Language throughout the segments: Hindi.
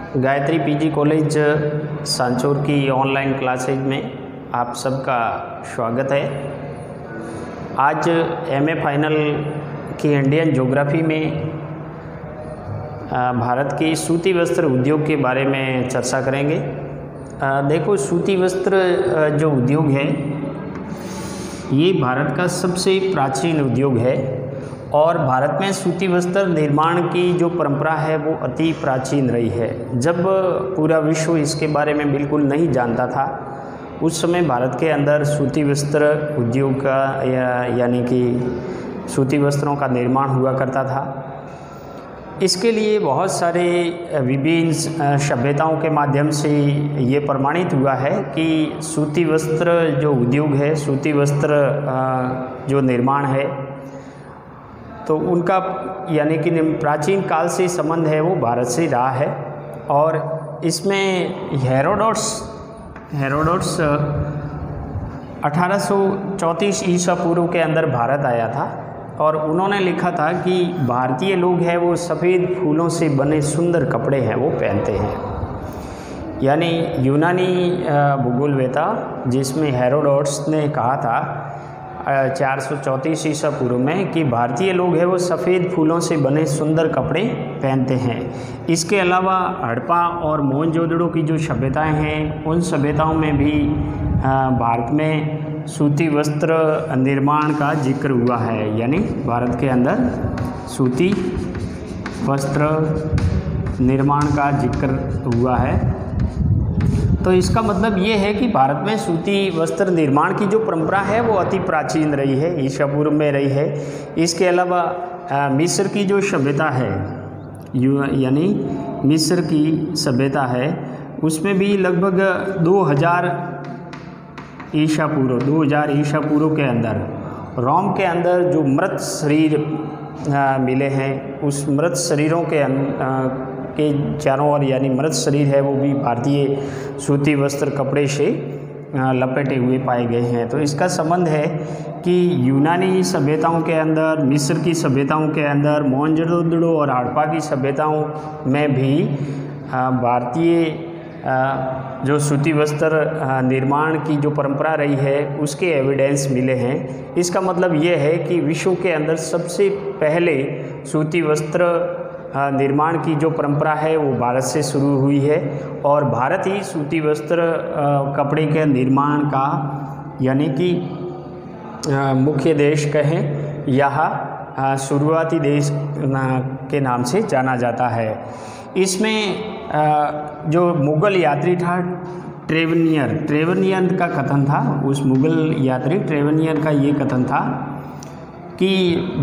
गायत्री पीजी कॉलेज सांचौर की ऑनलाइन क्लासेज में आप सबका स्वागत है। आज एमए फाइनल की इंडियन ज्योग्राफी में भारत के सूती वस्त्र उद्योग के बारे में चर्चा करेंगे। देखो, सूती वस्त्र जो उद्योग है ये भारत का सबसे प्राचीन उद्योग है और भारत में सूती वस्त्र निर्माण की जो परंपरा है वो अति प्राचीन रही है। जब पूरा विश्व इसके बारे में बिल्कुल नहीं जानता था उस समय भारत के अंदर सूती वस्त्र उद्योग का यानी कि सूती वस्त्रों का निर्माण हुआ करता था। इसके लिए बहुत सारे विभिन्न सभ्यताओं के माध्यम से ये प्रमाणित हुआ है कि सूती वस्त्र जो उद्योग है, सूती वस्त्र जो निर्माण है, तो उनका यानी कि प्राचीन काल से संबंध है वो भारत से रहा है। और इसमें हेरोडोटस 1834 ईसा पूर्व के अंदर भारत आया था और उन्होंने लिखा था कि भारतीय लोग हैं वो सफ़ेद फूलों से बने सुंदर कपड़े हैं वो पहनते हैं। यानी यूनानी भूगोलवेता जिसमें हेरोडोटस ने कहा था 434 ईसा पूर्व में कि भारतीय लोग हैं वो सफ़ेद फूलों से बने सुंदर कपड़े पहनते हैं। इसके अलावा हड़प्पा और मोहनजोदड़ो की जो सभ्यताएं हैं उन सभ्यताओं में भी भारत में सूती वस्त्र निर्माण का जिक्र हुआ है। यानी भारत के अंदर सूती वस्त्र निर्माण का जिक्र हुआ है। तो इसका मतलब ये है कि भारत में सूती वस्त्र निर्माण की जो परंपरा है वो अति प्राचीन रही है, ईसा पूर्व में रही है। इसके अलावा मिस्र की जो सभ्यता है यानी मिस्र की सभ्यता है उसमें भी लगभग 2000 ईसा पूर्व के अंदर रोम के अंदर जो मृत शरीर मिले हैं उस मृत शरीरों के चारों ओर यानी मृत शरीर है वो भी भारतीय सूती वस्त्र कपड़े से लपेटे हुए पाए गए हैं। तो इसका संबंध है कि यूनानी सभ्यताओं के अंदर, मिस्र की सभ्यताओं के अंदर, मोहनजोदड़ो और हड़प्पा की सभ्यताओं में भी भारतीय जो सूती वस्त्र निर्माण की जो परंपरा रही है उसके एविडेंस मिले हैं। इसका मतलब ये है कि विश्व के अंदर सबसे पहले सूती वस्त्र निर्माण की जो परंपरा है वो भारत से शुरू हुई है और भारत ही सूती वस्त्र कपड़े के निर्माण का यानी कि मुख्य देश कहें या शुरुआती देश के नाम से जाना जाता है। इसमें जो मुग़ल यात्री था ट्रेवनियर का कथन था, उस मुग़ल यात्री ट्रेवनियर का ये कथन था कि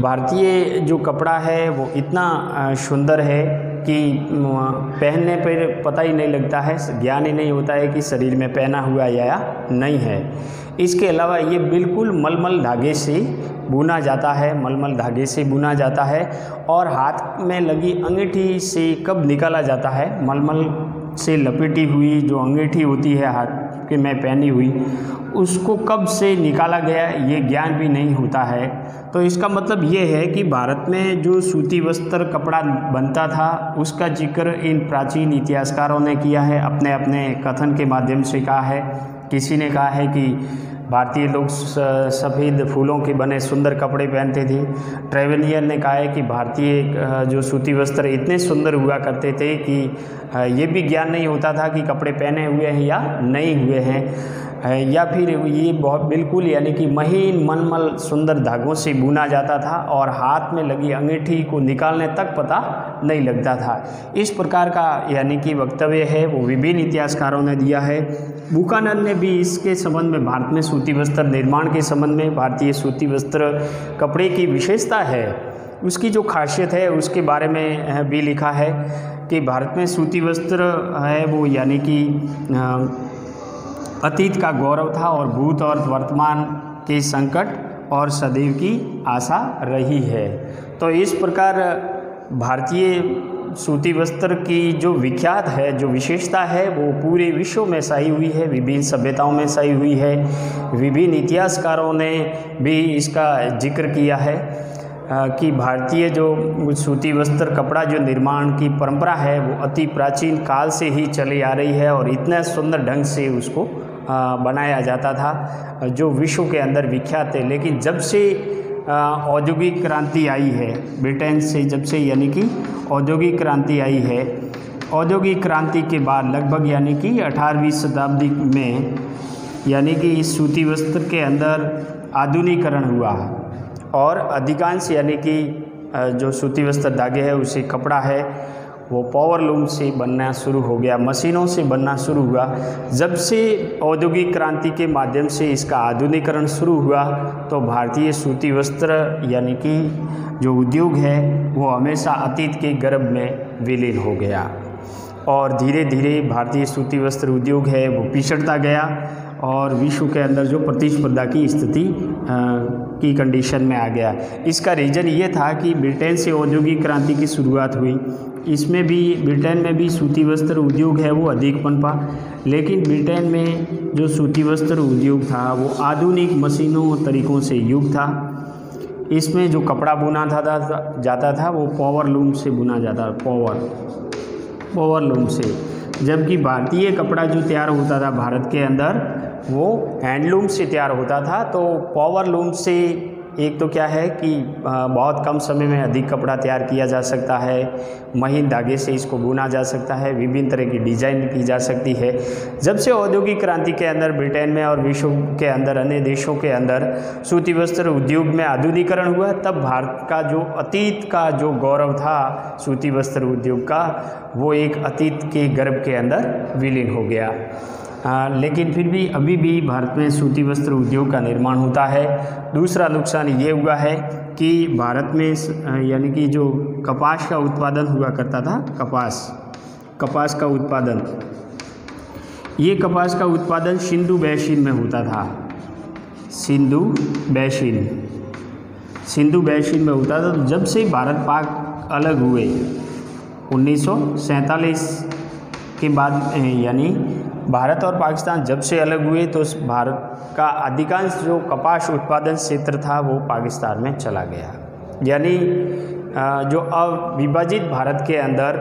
भारतीय जो कपड़ा है वो इतना सुंदर है कि पहनने पर पता ही नहीं लगता है, ज्ञान ही नहीं होता है कि शरीर में पहना हुआ या नहीं है। इसके अलावा ये बिल्कुल मलमल धागे से बुना जाता है और हाथ में लगी अंगूठी से कब निकाला जाता है, मलमल से लपेटी हुई जो अंगूठी होती है हाथ के में पहनी हुई उसको कब से निकाला गया ये ज्ञान भी नहीं होता है। तो इसका मतलब ये है कि भारत में जो सूती वस्त्र कपड़ा बनता था उसका जिक्र इन प्राचीन इतिहासकारों ने किया है, अपने अपने कथन के माध्यम से कहा है। किसी ने कहा है कि भारतीय लोग सफ़ेद फूलों के बने सुंदर कपड़े पहनते थे। ट्रेवनियर ने कहा है कि भारतीय जो सूती वस्त्र इतने सुंदर हुआ करते थे कि ये भी ज्ञान नहीं होता था कि कपड़े पहने हुए हैं या नहीं हुए हैं, या फिर ये बहुत बिल्कुल यानी कि महीन मलमल सुंदर धागों से बुना जाता था और हाथ में लगी अंगूठी को निकालने तक पता नहीं लगता था। इस प्रकार का यानी कि वक्तव्य है वो विभिन्न इतिहासकारों ने दिया है। बुकानन ने भी इसके संबंध में भारत में सूती वस्त्र निर्माण के संबंध में भारतीय सूती वस्त्र कपड़े की विशेषता है उसकी जो खासियत है उसके बारे में भी लिखा है कि भारत में सूती वस्त्र है वो यानी कि अतीत का गौरव था और भूत और वर्तमान के संकट और सदैव की आशा रही है। तो इस प्रकार भारतीय सूती वस्त्र की जो विख्यात है, जो विशेषता है वो पूरे विश्व में छाई हुई है, विभिन्न सभ्यताओं में छाई हुई है। विभिन्न इतिहासकारों ने भी इसका जिक्र किया है। कि भारतीय जो सूती वस्त्र कपड़ा जो निर्माण की परंपरा है वो अति प्राचीन काल से ही चली आ रही है और इतना सुंदर ढंग से उसको बनाया जाता था जो विश्व के अंदर विख्यात है। लेकिन जब से औद्योगिक क्रांति आई है ब्रिटेन से, जब से यानी कि औद्योगिक क्रांति आई है, औद्योगिक क्रांति के बाद लगभग यानी कि 18वीं शताब्दी में यानी कि इस सूती वस्त्र के अंदर आधुनिकीकरण हुआ और अधिकांश यानी कि जो सूती वस्त्र धागे है उसे कपड़ा है वो पावरलूम से बनना शुरू हो गया, मशीनों से बनना शुरू हुआ। जब से औद्योगिक क्रांति के माध्यम से इसका आधुनिकीकरण शुरू हुआ तो भारतीय सूती वस्त्र यानी कि जो उद्योग है वो हमेशा अतीत के गर्भ में विलीन हो गया और धीरे धीरे भारतीय सूती वस्त्र उद्योग है वो पिछड़ता गया और विश्व के अंदर जो प्रतिस्पर्धा की स्थिति की कंडीशन में आ गया। इसका रीज़न ये था कि ब्रिटेन से औद्योगिक क्रांति की शुरुआत हुई, इसमें भी ब्रिटेन में भी सूती वस्त्र उद्योग है वो अधिक पनपा, लेकिन ब्रिटेन में जो सूती वस्त्र उद्योग था वो आधुनिक मशीनों और तरीक़ों से युक्त था। इसमें जो कपड़ा बुना जाता था वो पावरलूम से बुना जाता, पावरलूम से, जबकि भारतीय कपड़ा जो तैयार होता था भारत के अंदर वो हैंडलूम से तैयार होता था। तो पावरलूम से एक तो क्या है कि बहुत कम समय में अधिक कपड़ा तैयार किया जा सकता है, महीन धागे से इसको बुना जा सकता है, विभिन्न तरह की डिजाइन की जा सकती है। जब से औद्योगिक क्रांति के अंदर ब्रिटेन में और विश्व के अंदर अन्य देशों के अंदर सूती वस्त्र उद्योग में आधुनिकीकरण हुआ, तब भारत का जो अतीत का जो गौरव था सूती वस्त्र उद्योग का वो एक अतीत के गर्भ के अंदर विलीन हो गया। लेकिन फिर भी अभी भी भारत में सूती वस्त्र उद्योग का निर्माण होता है। दूसरा नुकसान ये हुआ है कि भारत में यानी कि जो कपास का उत्पादन हुआ करता था, कपास का उत्पादन, ये कपास का उत्पादन सिंधु बेसिन में होता था, सिंधु बेसिन में होता था। तो जब से भारत पाक अलग हुए 1947 के बाद यानी भारत और पाकिस्तान जब से अलग हुए तो भारत का अधिकांश जो कपास उत्पादन क्षेत्र था वो पाकिस्तान में चला गया। यानी जो अविभाजित भारत के अंदर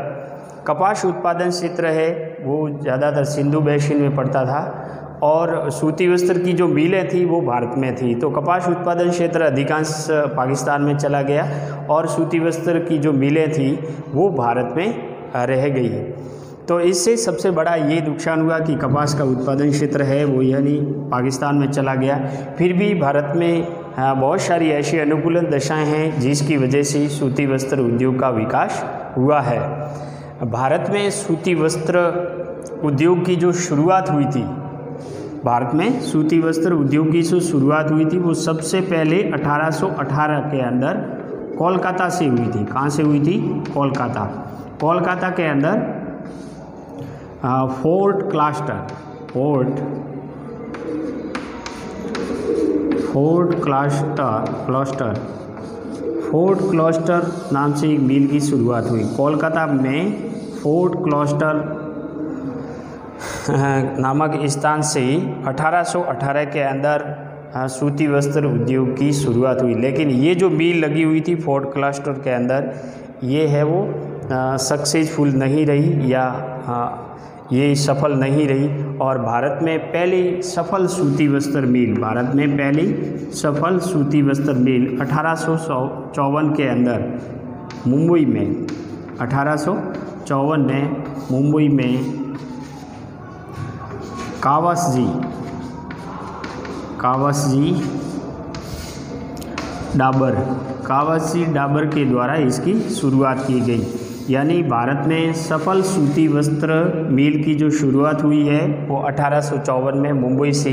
कपास उत्पादन क्षेत्र है वो ज़्यादातर सिंधु बेसिन में पड़ता था और सूती वस्त्र की जो मिलें थी वो भारत में थी। तो कपास उत्पादन क्षेत्र अधिकांश पाकिस्तान में चला गया और सूती वस्त्र की जो मिलें थी वो भारत में रह गई। तो इससे सबसे बड़ा ये नुकसान हुआ कि कपास का उत्पादन क्षेत्र है वो यानी पाकिस्तान में चला गया। फिर भी भारत में बहुत सारी ऐसी अनुकूलन दशाएं हैं जिसकी वजह से सूती वस्त्र उद्योग का विकास हुआ है। भारत में सूती वस्त्र उद्योग की जो शुरुआत हुई थी, भारत में सूती वस्त्र उद्योग की जो शुरुआत हुई थी वो सबसे पहले 1818 के अंदर कोलकाता से हुई थी। कहाँ से हुई थी? कोलकाता के अंदर फोर्ट क्लस्टर नाम से एक मिल की शुरुआत हुई। कोलकाता में फोर्ट क्लस्टर नामक स्थान से 1818 के अंदर सूती वस्त्र उद्योग की शुरुआत हुई। लेकिन ये जो मिल लगी हुई थी फोर्ट क्लस्टर के अंदर, ये है वो सक्सेसफुल नहीं रही या ये सफल नहीं रही। और भारत में पहली सफल सूती वस्त्र मिल 1854 के अंदर मुंबई में, 1854 में मुंबई में कावासजी डाबर के द्वारा इसकी शुरुआत की गई। यानी भारत में सफल सूती वस्त्र मिल की जो शुरुआत हुई है वो 1854 में मुंबई से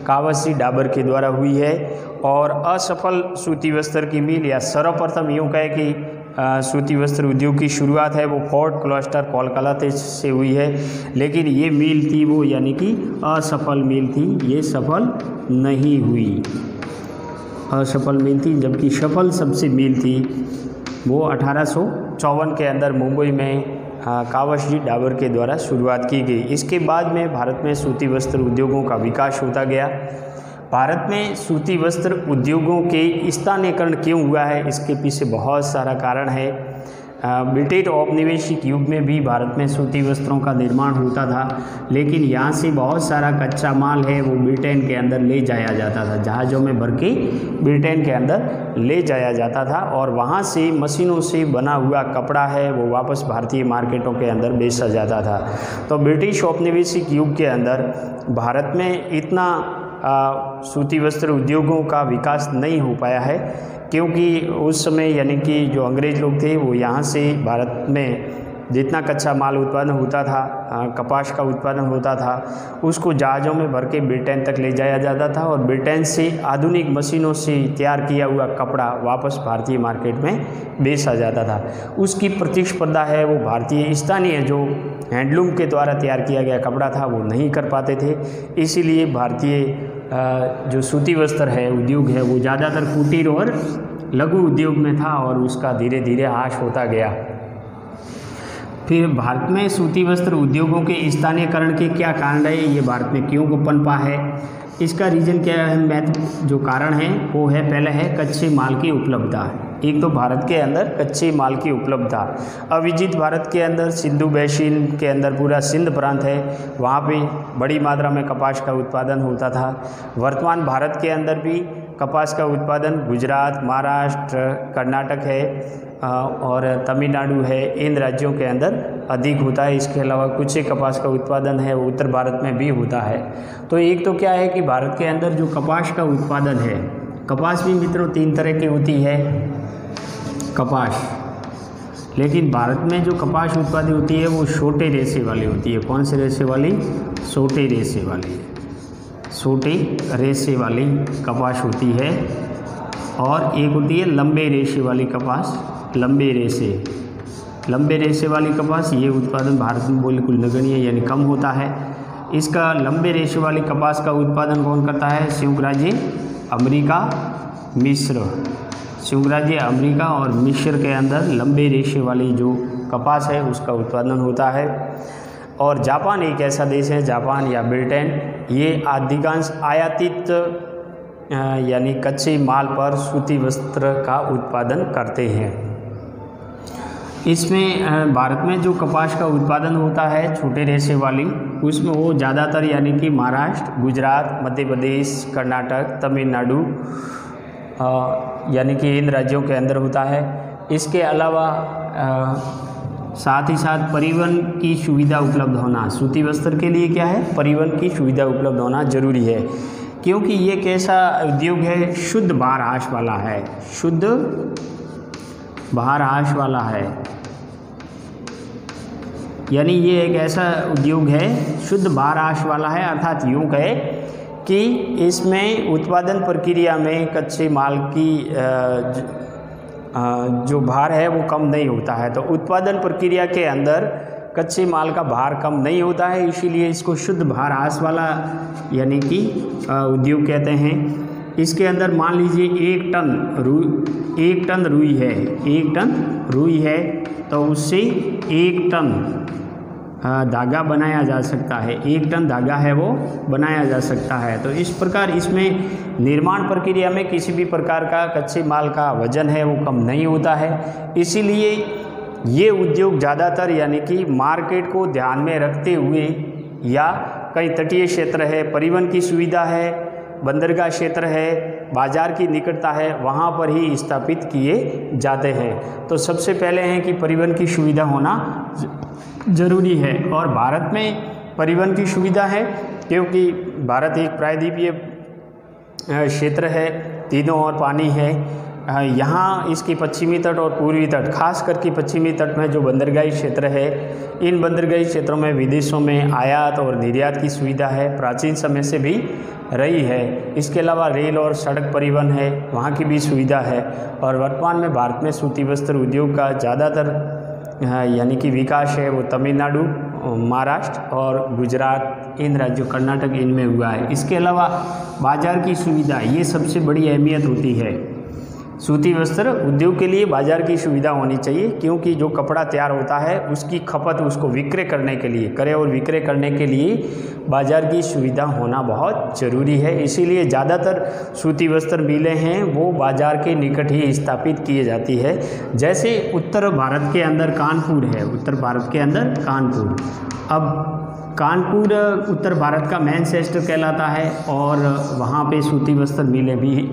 कावासजी डाबर के द्वारा हुई है। और असफल सूती वस्त्र की मिल या सर्वप्रथम यूँ कहे कि सूती वस्त्र उद्योग की शुरुआत है वो फोर्ट क्लस्टर कोलकाता से हुई है। लेकिन ये मिल थी वो यानी कि असफल मिल थी, ये सफल नहीं हुई, असफल मिल थी। जबकि सफल सबसे मिल थी वो 1854 के अंदर मुंबई में कावासजी डाबर के द्वारा शुरुआत की गई। इसके बाद में भारत में सूती वस्त्र उद्योगों का विकास होता गया। भारत में सूती वस्त्र उद्योगों के स्थानीयकरण क्यों हुआ है, इसके पीछे बहुत सारा कारण है। ब्रिटिश औपनिवेशिक युग में भी भारत में सूती वस्त्रों का निर्माण होता था, लेकिन यहाँ से बहुत सारा कच्चा माल है वो ब्रिटेन के अंदर ले जाया जाता था, जहाज़ों में भर के ब्रिटेन के अंदर ले जाया जाता था और वहाँ से मशीनों से बना हुआ कपड़ा है वो वापस भारतीय मार्केटों के अंदर बेचा जाता था। तो ब्रिटिश औपनिवेशिक युग के अंदर भारत में इतना सूती वस्त्र उद्योगों का विकास नहीं हो पाया है, क्योंकि उस समय यानी कि जो अंग्रेज़ लोग थे वो यहाँ से भारत में जितना कच्चा माल उत्पादन होता था, कपास का उत्पादन होता था, उसको जहाज़ों में भर के ब्रिटेन तक ले जाया जाता था और ब्रिटेन से आधुनिक मशीनों से तैयार किया हुआ कपड़ा वापस भारतीय मार्केट में बेचा जाता था। उसकी प्रतिस्पर्धा है वो भारतीय स्थानीय जो हैंडलूम के द्वारा तैयार किया गया कपड़ा था वो नहीं कर पाते थे। इसीलिए भारतीय जो सूती वस्त्र है उद्योग है वो ज़्यादातर कुटीर और लघु उद्योग में था और उसका धीरे धीरे ह्रास होता गया। फिर भारत में सूती वस्त्र उद्योगों के स्थानीयकरण के क्या कारण रहे, ये भारत में क्यों पनपा है, इसका रीज़न क्या है, जो कारण है वो है, पहले है कच्चे माल की उपलब्धता। एक तो भारत के अंदर कच्चे माल की उपलब्धता, अविजित भारत के अंदर सिंधु बेसिन के अंदर पूरा सिंध प्रांत है, वहाँ पे बड़ी मात्रा में कपास का उत्पादन होता था। वर्तमान भारत के अंदर भी कपास का उत्पादन गुजरात, महाराष्ट्र, कर्नाटक है और तमिलनाडु है, इन राज्यों के अंदर अधिक होता है। इसके अलावा कुछ कपास का उत्पादन है वो उत्तर भारत में भी होता है। तो एक तो क्या है कि भारत के अंदर जो कपास का उत्पादन है, कपास भी मित्रों 3 तरह की होती है कपास, लेकिन भारत में जो कपास उत्पादन होती है वो छोटे रेशे वाली होती है। कौन से रेशे वाली? छोटे रेशे वाली, छोटे रेशे वाली कपास होती है। और एक होती है लंबे रेशे वाली कपास, लंबे रेशे वाली कपास, ये उत्पादन भारत में बिल्कुल नगण्य यानी कम होता है। इसका लंबे रेशे वाली कपास का उत्पादन कौन करता है? संयुक्त राज्य अमेरिका, मिस्र। संयुक्त राज्य अमेरिका और मिस्र के अंदर लंबे रेशे वाली जो कपास है उसका उत्पादन होता है। और जापान एक ऐसा देश है, जापान या ब्रिटेन, ये अधिकांश आयातित यानी कच्चे माल पर सूती वस्त्र का उत्पादन करते हैं। इसमें भारत में जो कपास का उत्पादन होता है छोटे रेशे वाली, उसमें वो ज़्यादातर यानी कि महाराष्ट्र, गुजरात, मध्य प्रदेश, कर्नाटक, तमिलनाडु यानी कि इन राज्यों के अंदर होता है। इसके अलावा साथ ही साथ परिवहन की सुविधा उपलब्ध होना, सूती वस्त्र के लिए क्या है? परिवहन की सुविधा उपलब्ध होना जरूरी है, क्योंकि ये एक ऐसा उद्योग है शुद्ध बाहर ह्रास वाला है, शुद्ध बाहर ह्रास वाला है, यानी ये एक ऐसा उद्योग है शुद्ध बाहर ह्रास वाला है। अर्थात यूँ कहे कि इसमें उत्पादन प्रक्रिया में कच्चे माल की जो भार है वो कम नहीं होता है। तो उत्पादन प्रक्रिया के अंदर कच्चे माल का भार कम नहीं होता है, इसीलिए इसको शुद्ध भार ह्रास वाला यानी कि उद्योग कहते हैं। इसके अंदर मान लीजिए 1 टन रुई है, तो उससे 1 टन धागा बनाया जा सकता है, 1 टन धागा है वो बनाया जा सकता है। तो इस प्रकार इसमें निर्माण प्रक्रिया में किसी भी प्रकार का कच्चे माल का वजन है वो कम नहीं होता है। इसीलिए ये उद्योग ज़्यादातर यानी कि मार्केट को ध्यान में रखते हुए, या कई तटीय क्षेत्र है, परिवहन की सुविधा है, बंदरगाह क्षेत्र है, बाज़ार की निकटता है, वहाँ पर ही स्थापित किए जाते हैं। तो सबसे पहले है कि परिवहन की सुविधा होना ज़रूरी है। और भारत में परिवहन की सुविधा है क्योंकि भारत एक प्रायद्वीपीय क्षेत्र है, तीनों ओर पानी है। यहाँ इसकी पश्चिमी तट और पूर्वी तट, खास करके पश्चिमी तट में जो बंदरगाही क्षेत्र है, इन बंदरगाही क्षेत्रों में विदेशों में आयात और निर्यात की सुविधा है, प्राचीन समय से भी रही है। इसके अलावा रेल और सड़क परिवहन है, वहाँ की भी सुविधा है। और वर्तमान में भारत में सूती वस्त्र उद्योग का ज़्यादातर यानी कि विकास है वो तमिलनाडु, महाराष्ट्र और गुजरात, इन राज्यों, कर्नाटक, इनमें हुआ है। इसके अलावा बाज़ार की सुविधा, ये सबसे बड़ी अहमियत होती है। सूती वस्त्र उद्योग के लिए बाज़ार की सुविधा होनी चाहिए, क्योंकि जो कपड़ा तैयार होता है उसकी खपत उसको विक्रय करने के लिए करे और विक्रय करने के लिए बाज़ार की सुविधा होना बहुत ज़रूरी है। इसीलिए ज़्यादातर सूती वस्त्र मिलें हैं वो बाज़ार के निकट ही स्थापित किए जाती है। जैसे उत्तर भारत के अंदर कानपुर है, उत्तर भारत के अंदर कानपुर, अब कानपुर उत्तर भारत का मैनचेस्टर कहलाता है और वहाँ पे सूती वस्त्र मिलें भी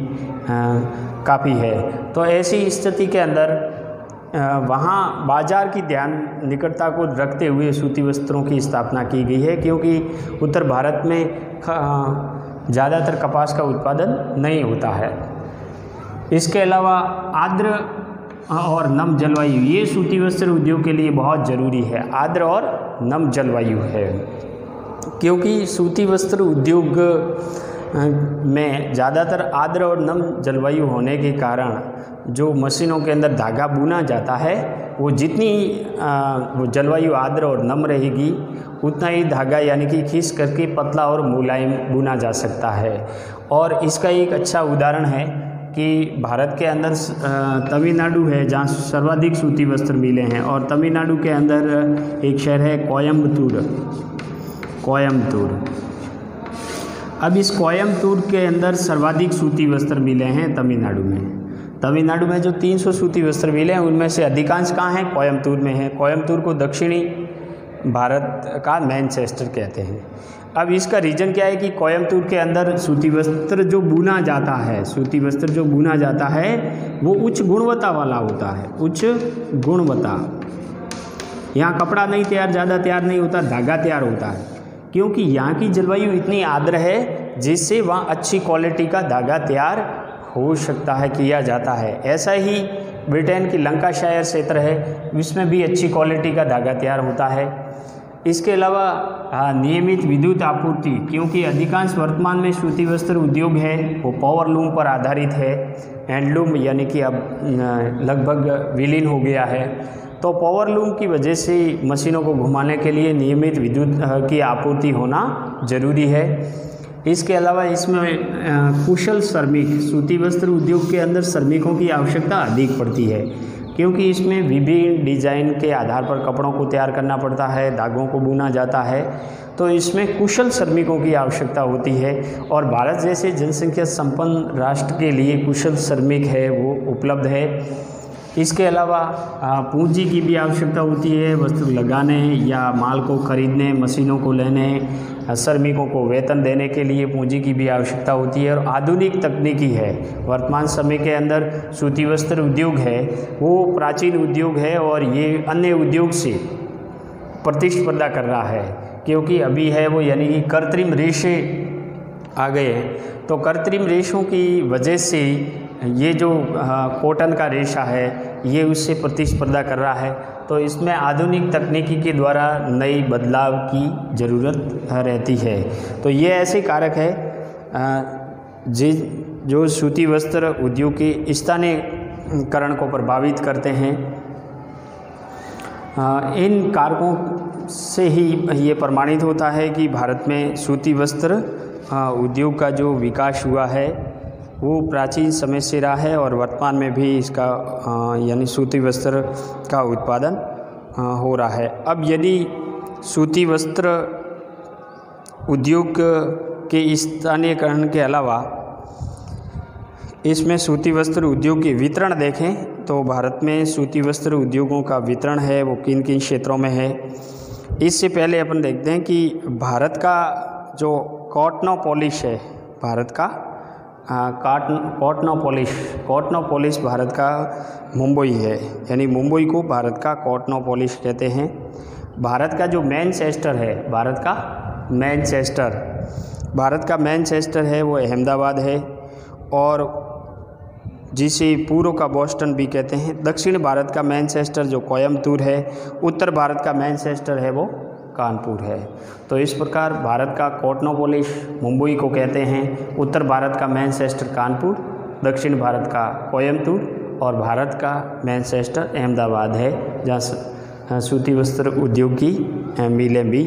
काफ़ी है। तो ऐसी स्थिति के अंदर वहाँ बाज़ार की ध्यान निकटता को रखते हुए सूती वस्त्रों की स्थापना की गई है, क्योंकि उत्तर भारत में ज़्यादातर कपास का उत्पादन नहीं होता है। इसके अलावा आर्द्र और नम जलवायु, ये सूती वस्त्र उद्योग के लिए बहुत ज़रूरी है। आर्द्र और नम जलवायु है, क्योंकि सूती वस्त्र उद्योग में ज़्यादातर आर्द्र और नम जलवायु होने के कारण जो मशीनों के अंदर धागा बुना जाता है वो जितनी वो जलवायु आर्द्र और नम रहेगी उतना ही धागा यानी कि खींच करके पतला और मुलायम बुना जा सकता है। और इसका एक अच्छा उदाहरण है कि भारत के अंदर तमिलनाडु है जहाँ सर्वाधिक सूती वस्त्र मिले हैं, और तमिलनाडु के अंदर एक शहर है कोयम्बतूर। अब इस कोयम्बतूर के अंदर सर्वाधिक सूती वस्त्र मिले हैं तमिलनाडु में जो 300 सूती वस्त्र मिले हैं उनमें से अधिकांश कहाँ हैं? कोयम्बतूर में है। कोयम्बतूर को दक्षिणी भारत का मैनचेस्टर कहते हैं। अब इसका रीज़न क्या है कि कोयम्बतूर के अंदर सूती वस्त्र जो बुना जाता है वो उच्च गुणवत्ता वाला होता है, उच्च गुणवत्ता। यहाँ कपड़ा नहीं ज़्यादा तैयार नहीं होता, धागा तैयार होता है, क्योंकि यहाँ की जलवायु इतनी आर्द्र है जिससे वहाँ अच्छी क्वालिटी का धागा तैयार हो सकता है, किया जाता है। ऐसा ही ब्रिटेन की लंकाशायर क्षेत्र है, इसमें भी अच्छी क्वालिटी का धागा तैयार होता है। इसके अलावा नियमित विद्युत आपूर्ति, क्योंकि अधिकांश वर्तमान में सूती वस्त्र उद्योग है वो पावरलूम पर आधारित है। हैंडलूम यानी कि अब लगभग विलीन हो गया है, तो पावरलूम की वजह से मशीनों को घुमाने के लिए नियमित विद्युत की आपूर्ति होना ज़रूरी है। इसके अलावा इसमें कुशल श्रमिक, सूती वस्त्र उद्योग के अंदर श्रमिकों की आवश्यकता अधिक पड़ती है, क्योंकि इसमें विभिन्न डिजाइन के आधार पर कपड़ों को तैयार करना पड़ता है, धागों को बुना जाता है, तो इसमें कुशल श्रमिकों की आवश्यकता होती है। और भारत जैसे जनसंख्या संपन्न राष्ट्र के लिए कुशल श्रमिक है वो उपलब्ध है। इसके अलावा पूंजी की भी आवश्यकता होती है, वस्त्र लगाने या माल को खरीदने, मशीनों को लेने, श्रमिकों को वेतन देने के लिए पूंजी की भी आवश्यकता होती है। और आधुनिक तकनीकी है, वर्तमान समय के अंदर सूती वस्त्र उद्योग है वो प्राचीन उद्योग है और ये अन्य उद्योग से प्रतिस्पर्धा कर रहा है, क्योंकि अभी है वो यानी कि कृत्रिम रेशे आ गए हैं। तो कृत्रिम रेशों की वजह से ये जो कॉटन का रेशा है ये उससे प्रतिस्पर्धा कर रहा है, तो इसमें आधुनिक तकनीकी के द्वारा नई बदलाव की ज़रूरत रहती है। तो ये ऐसे कारक है जो सूती वस्त्र उद्योग के स्थानीयकरण को प्रभावित करते हैं। इन कारकों से ही ये प्रमाणित होता है कि भारत में सूती वस्त्र उद्योग का जो विकास हुआ है वो प्राचीन समय से रहा है और वर्तमान में भी इसका यानी सूती वस्त्र का उत्पादन हो रहा है। अब यदि सूती वस्त्र उद्योग के स्थानीयकरण के अलावा इसमें सूती वस्त्र उद्योग के वितरण देखें तो भारत में सूती वस्त्र उद्योगों का वितरण है वो किन किन क्षेत्रों में है। इससे पहले अपन देखते हैं कि भारत का जो कॉटनोपोलिस है, भारत का कॉटनोपोलिस भारत का मुंबई है, यानी मुंबई को भारत का कॉटनोपोलिस कहते हैं। भारत का जो मैनचेस्टर है, भारत का मैनचेस्टर है वो अहमदाबाद है और जिसे पूर्व का बोस्टन भी कहते हैं। दक्षिण भारत का मैनचेस्टर जो कोयम्बतूर है, उत्तर भारत का मैनचेस्टर है वो कानपुर है। तो इस प्रकार भारत का कॉटनोपोलिस मुंबई को कहते हैं, उत्तर भारत का मैनचेस्टर कानपुर, दक्षिण भारत का कोयम्बतूर और भारत का मैनचेस्टर अहमदाबाद है, जहाँ सूती वस्त्र उद्योग की मिलें भी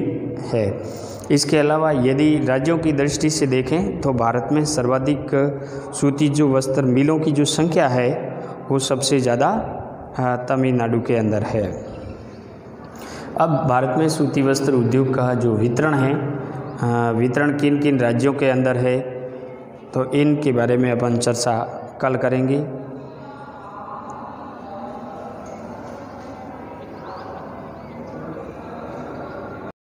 है। इसके अलावा यदि राज्यों की दृष्टि से देखें तो भारत में सर्वाधिक सूती जो वस्त्र मिलों की जो संख्या है वो सबसे ज़्यादा तमिलनाडु के अंदर है। अब भारत में सूती वस्त्र उद्योग का जो वितरण है, वितरण किन किन राज्यों के अंदर है, तो इनके बारे में अपन चर्चा कल करेंगे।